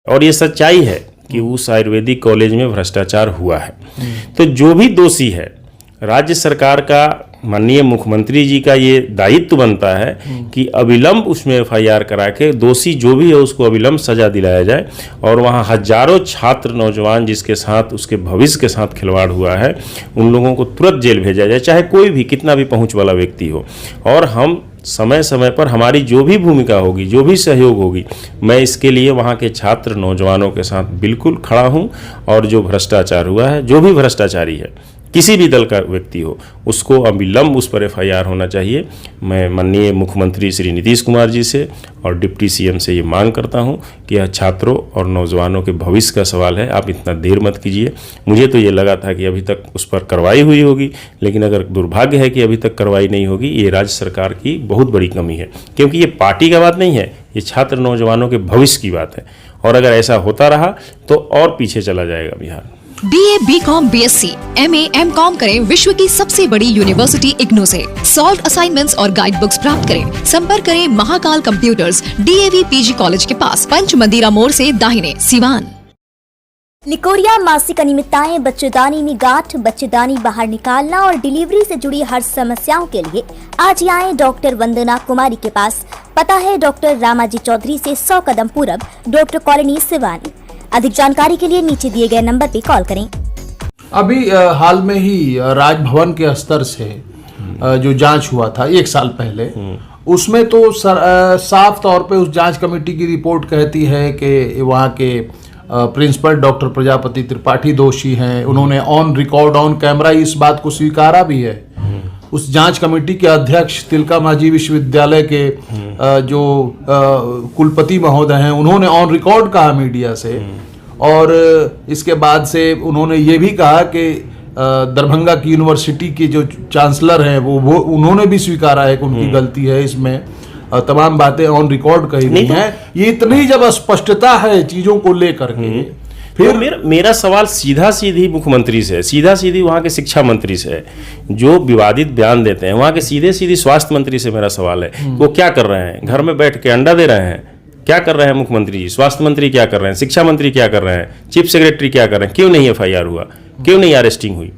और ये सच्चाई है कि उस आयुर्वेदिक कॉलेज में भ्रष्टाचार हुआ है। तो जो भी दोषी है, राज्य सरकार का, माननीय मुख्यमंत्री जी का ये दायित्व बनता है कि अविलंब उसमें एफआईआर करा के दोषी जो भी है उसको अविलंब सजा दिलाया जाए। और वहाँ हजारों छात्र नौजवान जिसके साथ, उसके भविष्य के साथ खिलवाड़ हुआ है, उन लोगों को तुरंत जेल भेजा जाए, चाहे कोई भी कितना भी पहुँच वाला व्यक्ति हो। और हम समय समय पर हमारी जो भी भूमिका होगी, जो भी सहयोग होगी, मैं इसके लिए वहाँ के छात्र नौजवानों के साथ बिल्कुल खड़ा हूँ। और जो भ्रष्टाचार हुआ है, जो भी भ्रष्टाचारी है, किसी भी दल का व्यक्ति हो, उसको अविलंब उस पर एफआईआर होना चाहिए। मैं माननीय मुख्यमंत्री श्री नीतीश कुमार जी से और डिप्टी सीएम से ये मांग करता हूँ कि यह छात्रों और नौजवानों के भविष्य का सवाल है, आप इतना देर मत कीजिए। मुझे तो ये लगा था कि अभी तक उस पर कार्रवाई हुई होगी, लेकिन अगर दुर्भाग्य है कि अभी तक कार्रवाई नहीं होगी, ये राज्य सरकार की बहुत बड़ी कमी है। क्योंकि ये पार्टी का बात नहीं है, ये छात्र नौजवानों के भविष्य की बात है। और अगर ऐसा होता रहा तो और पीछे चला जाएगा Bihar. BA, BCom, BSc, MA, MCom करें विश्व की सबसे बड़ी यूनिवर्सिटी इग्नू से। सॉल्व असाइनमेंट्स और गाइड बुक्स प्राप्त करें। संपर्क करें Mahakal computers, DAV PG college के पास, पंच मंदिरा मोड़ से दाहिने, सिवान। निकोरिया मासिक अनियमितताएं, बच्चेदानी में गांठ, बच्चेदानी बाहर निकालना और डिलीवरी से जुड़ी हर समस्याओं के लिए आज ही आए डॉक्टर वंदना कुमारी के पास। पता है डॉक्टर रामाजी चौधरी से 100 कदम पूरब, डॉक्टर कॉलोनी, सिवान। अधिक जानकारी के लिए नीचे दिए गए नंबर पर कॉल करें। अभी हाल में ही राजभवन के स्तर से जो जांच हुआ था 1 साल पहले, उसमें तो साफ तौर पे उस जांच कमेटी की रिपोर्ट कहती है कि वहाँ के प्रिंसिपल डॉक्टर प्रजापति त्रिपाठी दोषी हैं। उन्होंने ऑन रिकॉर्ड, ऑन कैमरा इस बात को स्वीकारा भी है। उस जांच कमेटी के अध्यक्ष तिलका मांझी विश्वविद्यालय के जो कुलपति महोदय हैं, उन्होंने ऑन रिकॉर्ड कहा मीडिया से। और इसके बाद से उन्होंने ये भी कहा कि दरभंगा की यूनिवर्सिटी के जो चांसलर हैं वो उन्होंने भी स्वीकारा है कि उनकी गलती है। इसमें तमाम बातें ऑन रिकॉर्ड कही गई हैं। ये इतनी जब स्पष्टता है चीजों को लेकर के, फिर मेरा सवाल सीधा सीधी मुख्यमंत्री से है, सीधा सीधी वहाँ के शिक्षा मंत्री से है, जो विवादित बयान देते हैं। वहाँ के सीधे सीधी स्वास्थ्य मंत्री से मेरा सवाल है, वो क्या कर रहे हैं? घर में बैठ के अंडा दे रहे हैं? क्या कर रहे हैं मुख्यमंत्री जी? स्वास्थ्य मंत्री क्या कर रहे हैं? शिक्षा मंत्री क्या कर रहे हैं? चीफ सेक्रेटरी क्या कर रहे हैं? क्यों नहीं एफआईआर हुआ? क्यों नहीं अरेस्टिंग हुई?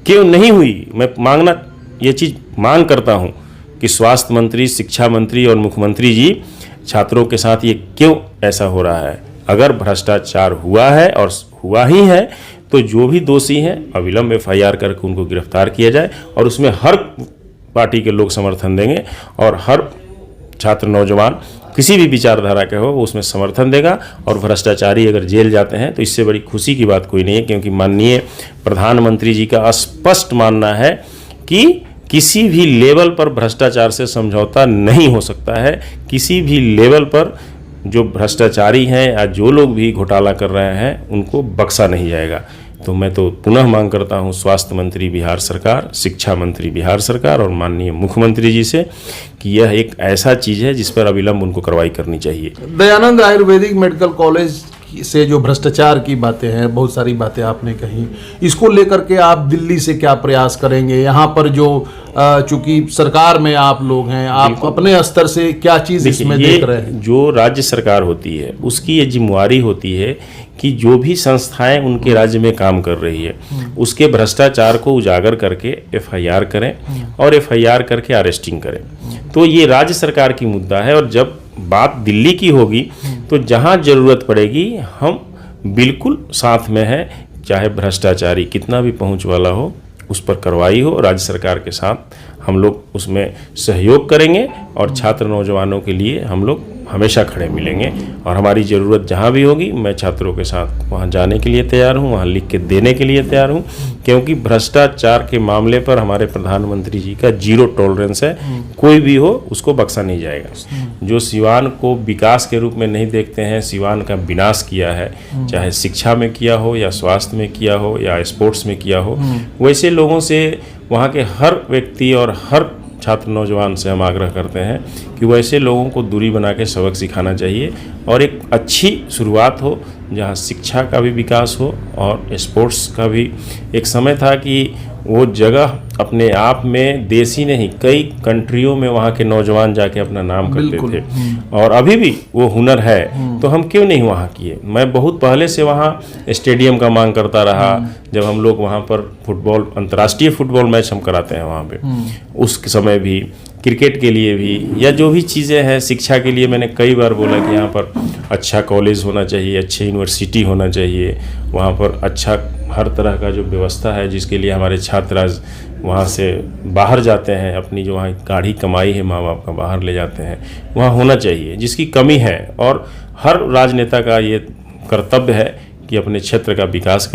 क्यों नहीं हुई? मैं ये चीज़ मांग करता हूँ कि स्वास्थ्य मंत्री, शिक्षा मंत्री और मुख्यमंत्री जी, छात्रों के साथ ये क्यों ऐसा हो रहा है? अगर भ्रष्टाचार हुआ है और हुआ ही है तो जो भी दोषी हैं अविलंब एफआईआर करके उनको गिरफ्तार किया जाए। और उसमें हर पार्टी के लोग समर्थन देंगे और हर छात्र नौजवान किसी भी विचारधारा के हो वो उसमें समर्थन देगा। और भ्रष्टाचारी अगर जेल जाते हैं तो इससे बड़ी खुशी की बात कोई नहीं है, क्योंकि माननीय प्रधानमंत्री जी का स्पष्ट मानना है कि किसी भी लेवल पर भ्रष्टाचार से समझौता नहीं हो सकता है। किसी भी लेवल पर जो भ्रष्टाचारी हैं या जो लोग भी घोटाला कर रहे हैं उनको बख्शा नहीं जाएगा। तो मैं तो पुनः मांग करता हूं स्वास्थ्य मंत्री बिहार सरकार, शिक्षा मंत्री बिहार सरकार और माननीय मुख्यमंत्री जी से कि यह एक ऐसा चीज़ है जिस पर अविलंब उनको कार्रवाई करनी चाहिए। दयानंद आयुर्वेदिक मेडिकल कॉलेज से जो भ्रष्टाचार की बातें हैं, बहुत सारी बातें आपने कही, इसको लेकर के आप दिल्ली से क्या प्रयास करेंगे? यहाँ पर जो चूंकि सरकार में आप लोग हैं, आप अपने स्तर से क्या चीज़ इसमें देख रहे हैं? जो राज्य सरकार होती है उसकी ये जिम्मेवारी होती है कि जो भी संस्थाएं उनके राज्य में काम कर रही है उसके भ्रष्टाचार को उजागर करके एफआईआर करें और एफआईआर करके अरेस्टिंग करें। तो ये राज्य सरकार की मुद्दा है। और जब बात दिल्ली की होगी तो जहां जरूरत पड़ेगी हम बिल्कुल साथ में हैं, चाहे भ्रष्टाचारी कितना भी पहुंच वाला हो उस पर कार्रवाई हो। राज्य सरकार के साथ हम लोग उसमें सहयोग करेंगे और छात्र नौजवानों के लिए हम लोग हमेशा खड़े मिलेंगे। और हमारी ज़रूरत जहाँ भी होगी मैं छात्रों के साथ वहाँ जाने के लिए तैयार हूँ, वहाँ लिख के देने के लिए तैयार हूँ, क्योंकि भ्रष्टाचार के मामले पर हमारे प्रधानमंत्री जी का 0 टॉलरेंस है। कोई भी हो उसको बख्शा नहीं जाएगा। जो सिवान को विकास के रूप में नहीं देखते हैं, सिवान का विनाश किया है, चाहे शिक्षा में किया हो या स्वास्थ्य में किया हो या स्पोर्ट्स में किया हो, वैसे लोगों से वहाँ के हर व्यक्ति और हर छात्र नौजवान से हम आग्रह करते हैं कि वैसे लोगों को दूरी बना के सबक सिखाना चाहिए और एक अच्छी शुरुआत हो जहाँ शिक्षा का भी विकास हो और स्पोर्ट्स का भी। एक समय था कि वो जगह अपने आप में देश ही नहीं कई कंट्रियों में वहाँ के नौजवान जाके अपना नाम करते थे, और अभी भी वो हुनर है, तो हम क्यों नहीं वहाँ किए। मैं बहुत पहले से वहाँ स्टेडियम का मांग करता रहा। जब हम लोग वहाँ पर फुटबॉल, अंतर्राष्ट्रीय फुटबॉल मैच हम कराते हैं वहाँ पे, उस समय भी क्रिकेट के लिए भी या जो भी चीज़ें हैं, शिक्षा के लिए मैंने कई बार बोला कि यहाँ पर अच्छा कॉलेज होना चाहिए, अच्छी यूनिवर्सिटी होना चाहिए, वहाँ पर अच्छा हर तरह का जो व्यवस्था है जिसके लिए हमारे छात्र आज वहाँ से बाहर जाते हैं, अपनी जो वहाँ गाढ़ी कमाई है माँ बाप का बाहर ले जाते हैं, वहाँ होना चाहिए, जिसकी कमी है। और हर राजनेता का ये कर्तव्य है कि अपने क्षेत्र का विकास करें।